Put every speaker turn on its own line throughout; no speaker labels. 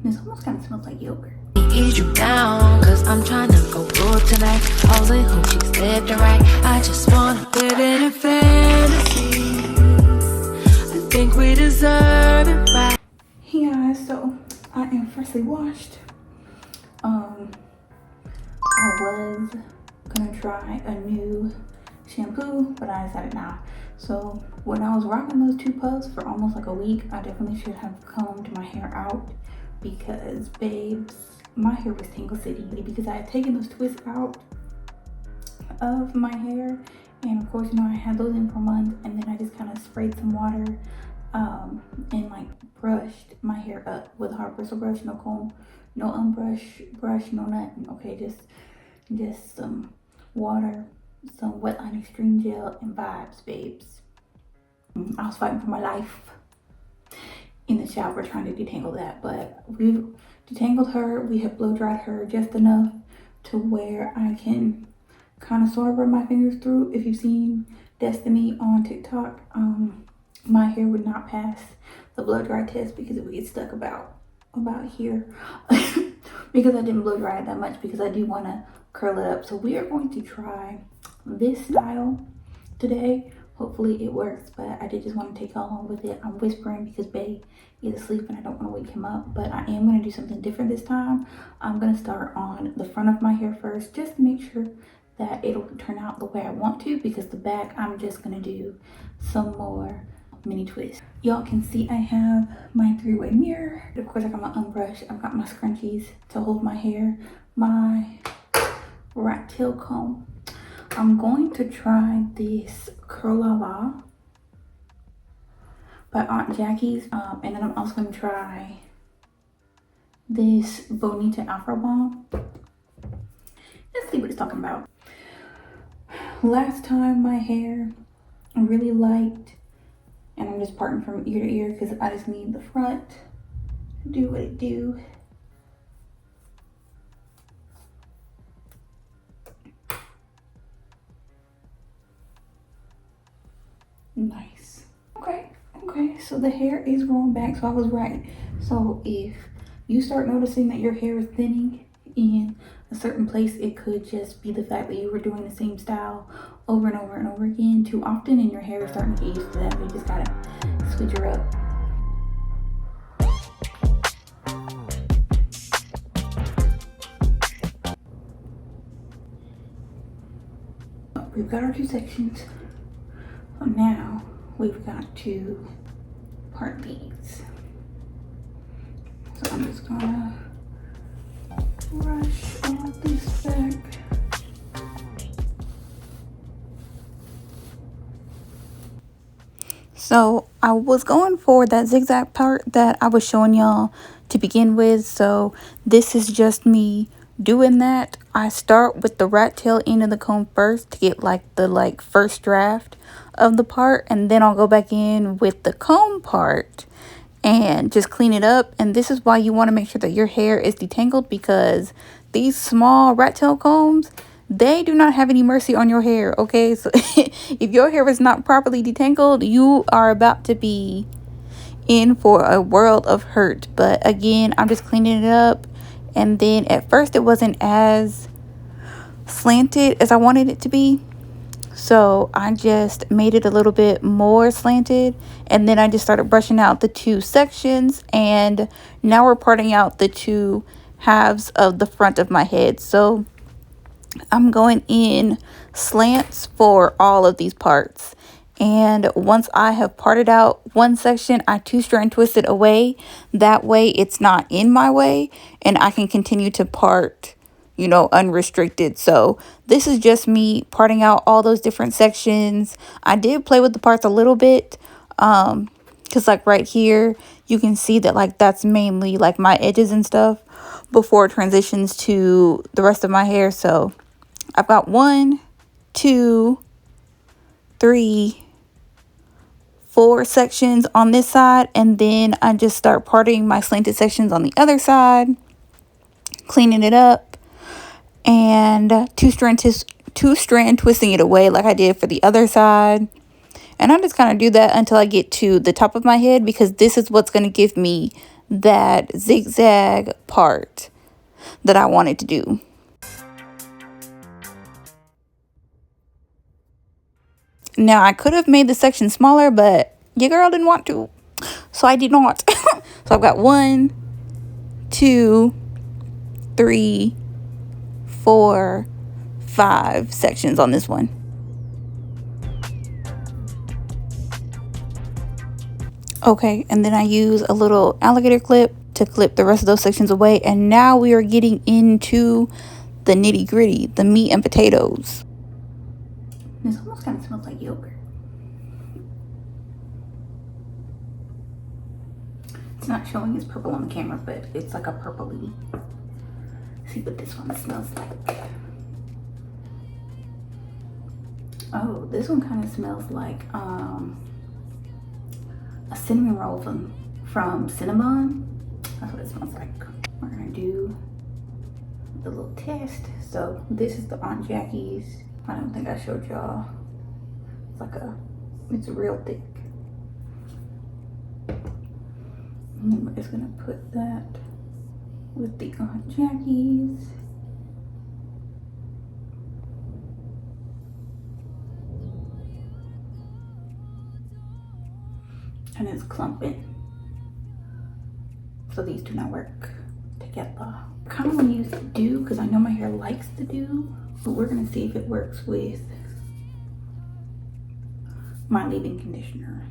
This almost kind of smells like yogurt.
Ease you down, cause I'm trying to go good tonight. All in who she's left and right. I just wanna live in a fantasy. I think we deserve it right.
Hey guys, so I am freshly washed. I was gonna try a new shampoo, but I decided not. So when I was rocking those 2 puffs for almost like a week, I definitely should have combed my hair out because, babes, my hair was Tangle City because I had taken those twists out of my hair, and of course, you know, I had those in for months, and then I just kind of sprayed some water and like brushed my hair up with a hard bristle brush, no comb, no unbrush brush, no nothing. Okay, just some water, some wetline extreme gel, and vibes, babes. I was fighting for my life in the shower trying to detangle that, but we've detangled her. We have blow dried her just enough to where I can kind of sort of run my fingers through. If you've seen Destiny on TikTok, my hair would not pass the blow dry test because it would get stuck about here because I didn't blow dry it that much because I do want to curl it up. So we are going to try this style today. Hopefully it works, but I did just want to take y'all on with it. I'm whispering because Bae is asleep and I don't want to wake him up, but I am going to do something different this time. I'm going to start on the front of my hair first just to make sure that it'll turn out the way I want to, because the back I'm just going to do some more mini twists. Y'all can see I have my 3-way mirror. Of course, I got my Unbrush. I've got my scrunchies to hold my hair, my rat tail comb. I'm going to try this Curl La La by Aunt Jackie's, and then I'm also going to try this Bonita Afro Balm. Let's see what it's talking about. Last time my hair I really liked, and I'm just parting from ear to ear because I just need the front to do what it do. Nice. Okay, so the hair is growing back, so I was right. So if you start noticing that your hair is thinning in a certain place, it could just be the fact that you were doing the same style over and over and over again too often, and your hair is starting to get used to that. You just gotta switch her up. We've got our 2 sections. So now we've got to part these. So I'm just gonna brush all of this back. So I was going for that zigzag part that I was showing y'all to begin with. So this is just me doing that. I start with the rat tail end of the comb first to get like the first draft of the part, and then I'll go back in with the comb part and just clean it up. And this is why you want to make sure that your hair is detangled, because these small rat tail combs, they do not have any mercy on your hair. Okay, so if your hair is not properly detangled, you are about to be in for a world of hurt. But again, I'm just cleaning it up. And then at first it wasn't as slanted as I wanted it to be, so I just made it a little bit more slanted, and then I just started brushing out the 2 sections, and now we're parting out the 2 halves of the front of my head. So I'm going in slants for all of these parts, and once I have parted out one section, I 2-strand twist it away. That way it's not in my way and I can continue to part, you know, unrestricted. So this is just me parting out all those different sections. I did play with the parts a little bit, because like right here you can see that like that's mainly like my edges and stuff before it transitions to the rest of my hair. So I've got 1, 2, 3, 4 sections on this side, and then I just start parting my slanted sections on the other side, cleaning it up, and 2-strand twisting it away like I did for the other side. And I just kind of do that until I get to the top of my head, because this is what's going to give me that zigzag part that I wanted to do. Now I could have made the section smaller, but your girl didn't want to, so I did not. So I've got 1, 2, 3, 4, 5 sections on this one. Okay, and then I use a little alligator clip to clip the rest of those sections away. And now we are getting into the nitty gritty, the meat and potatoes. This almost kind of smells like yogurt. It's not showing as purple on the camera, but it's like a purpley. See what this one smells like. Oh, this one kind of smells like a cinnamon roll from Cinnabon. That's what it smells like. We're gonna do the little test. So this is the Aunt Jackie's. I don't think I showed y'all. It's real thick. And we're just gonna put that with the Aunt Jackie's. And it's clumping. So these do not work together. I kind of want to use the Doux because I know my hair likes the Doux, but we're gonna see if it works with my leave-in conditioner.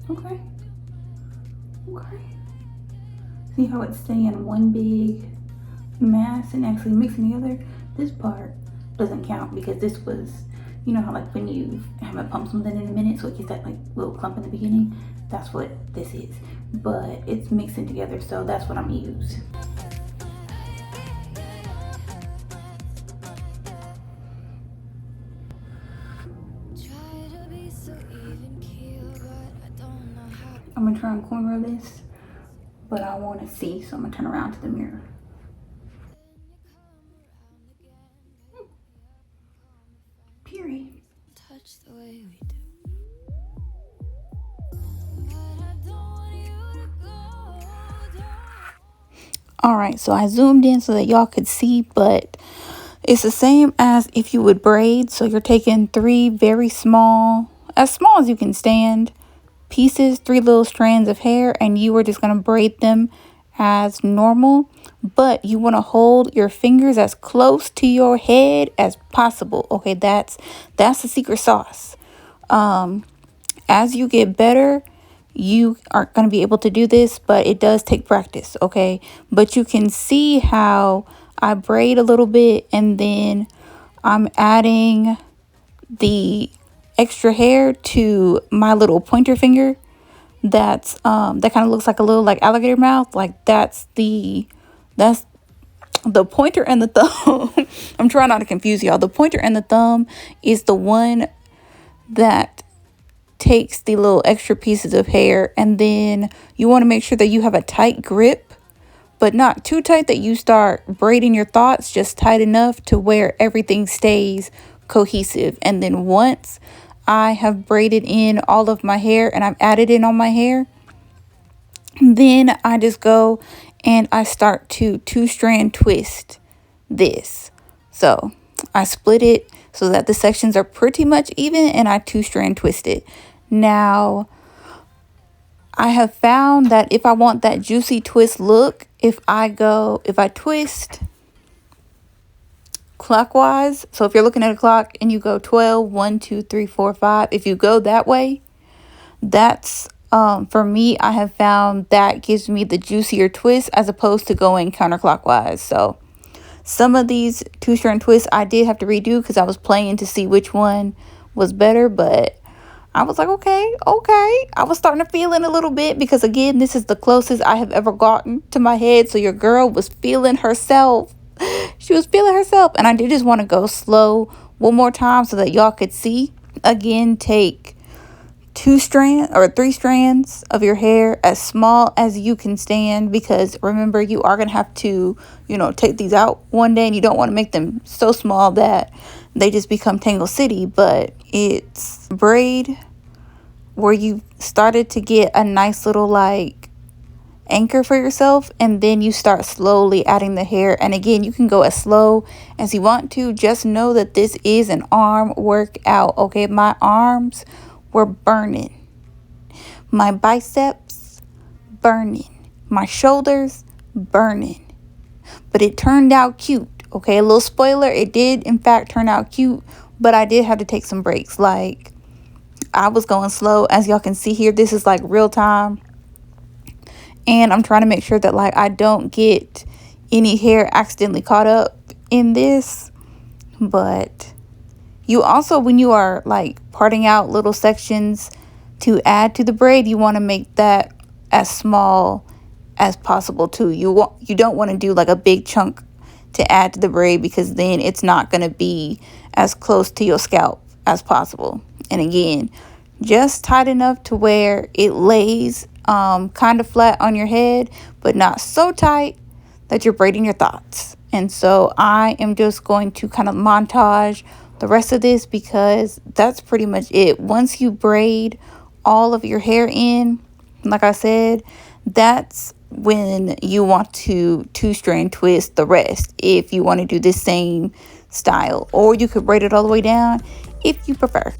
Okay. See how it's staying one big mass and actually mixing together? This part doesn't count because this was, you know how like when you haven't pumped something in a minute, so it gets that like little clump in the beginning? That's what this is. But it's mixing together, so that's what I'm gonna use. I'm gonna try and cornrow this, but I want to see, so I'm gonna turn around to the mirror. Period. Touch the way we do. Alright, so I zoomed in so that y'all could see, but it's the same as if you would braid. So you're taking 3 very small as you can stand, pieces, 3 little strands of hair, and you are just going to braid them as normal, but you want to hold your fingers as close to your head as possible. Okay, that's the secret sauce. As you get better, you are going to be able to do this, but it does take practice. Okay, but you can see how I braid a little bit and then I'm adding the extra hair to my little pointer finger. That's that kind of looks like a little like alligator mouth. Like that's the pointer and the thumb. I'm trying not to confuse y'all. The pointer and the thumb is the one that takes the little extra pieces of hair, and then you want to make sure that you have a tight grip, but not too tight that you start braiding your thoughts, just tight enough to where everything stays cohesive. And then once I have braided in all of my hair and I've added in all my hair, then I just go and I start to 2-strand twist this. So I split it so that the sections are pretty much even, and I 2-strand twist it. Now I have found that if I want that juicy twist look, if I twist clockwise, so if you're looking at a clock and you go 12, 1, 2, 3, 4, 5, if you go that way, that's for me, I have found that gives me the juicier twist as opposed to going counterclockwise. So some of these 2-strand twists I did have to redo because I was playing to see which one was better, but I was like, okay. I was starting to feel it a little bit because, again, this is the closest I have ever gotten to my head. So your girl was feeling herself. She was feeling herself. And I did just want to go slow one more time so that y'all could see. Again, take 2 strands or 3 strands of your hair as small as you can stand, because remember, you are going to have to, take these out one day, and you don't want to make them so small that they just become Tangle City. But it's braid where you started to get a nice little like anchor for yourself, and then you start slowly adding the hair. And again, you can go as slow as you want to. Just know that this is an arm workout. Okay, my arms were burning, my biceps burning, my shoulders burning, but it turned out cute. Okay, a little spoiler, it did in fact turn out cute, but I did have to take some breaks. Like, I was going slow, as y'all can see here. This is like real time, and I'm trying to make sure that like I don't get any hair accidentally caught up in this. But you also, when you are like parting out little sections to add to the braid, you want to make that as small as possible too. You don't want to do like a big chunk to add to the braid, because then it's not going to be as close to your scalp as possible. And again, just tight enough to where it lays kind of flat on your head, but not so tight that you're braiding your thoughts. And so I am just going to kind of montage the rest of this, because that's pretty much it. Once you braid all of your hair in, like I said, that's when you want to 2-strand twist the rest, if you want to do this same style, or you could braid it all the way down if you prefer.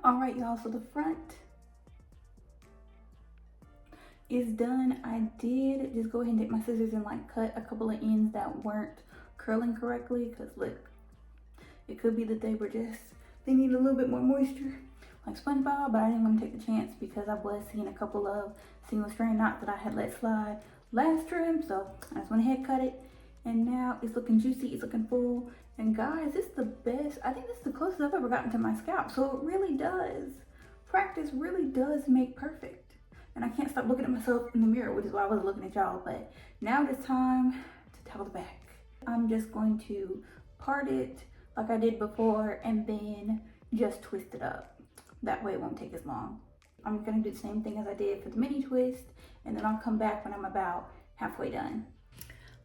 All right, y'all, so the front is done. I did just go ahead and take my scissors and like cut a couple of ends that weren't curling correctly, because look, it could be that they need a little bit more moisture like SpongeBob, but I didn't want to take the chance because I was seeing a couple of single strand knots that I had let slide last trim. So I just went ahead and cut it, and now it's looking juicy, it's looking full. And guys, this is the best. I think this is the closest I've ever gotten to my scalp. So it really does. Practice really does make perfect. And I can't stop looking at myself in the mirror, which is why I was looking at y'all. But now it is time to tackle the back. I'm just going to part it like I did before, and then just twist it up. That way it won't take as long. I'm gonna do the same thing as I did for the mini twist, and then I'll come back when I'm about halfway done.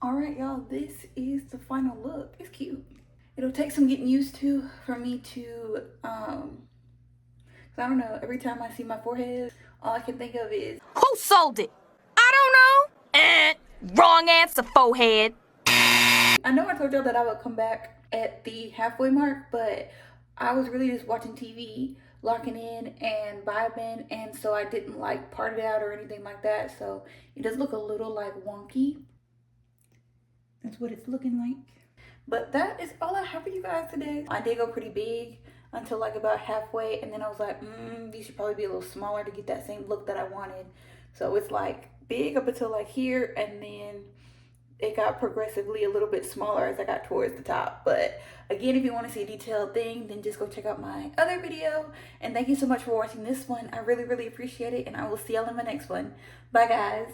All right, y'all, this is the final look. It's cute. It'll take some getting used to for me to, I don't know, every time I see my forehead, all I can think of is,
who sold it? I don't know. Wrong answer, forehead.
I know I told y'all that I would come back at the halfway mark, but I was really just watching TV, locking in and vibing, and so I didn't like part it out or anything like that. So it does look a little like wonky. That's what it's looking like. But that is all I have for you guys today. I did go pretty big until like about halfway, and then I was like, these should probably be a little smaller to get that same look that I wanted. So it's like big up until like here, and then it got progressively a little bit smaller as I got towards the top. But again, if you want to see a detailed thing, then just go check out my other video. And thank you so much for watching this one. I really, really appreciate it, and I will see y'all in my next one. Bye, guys.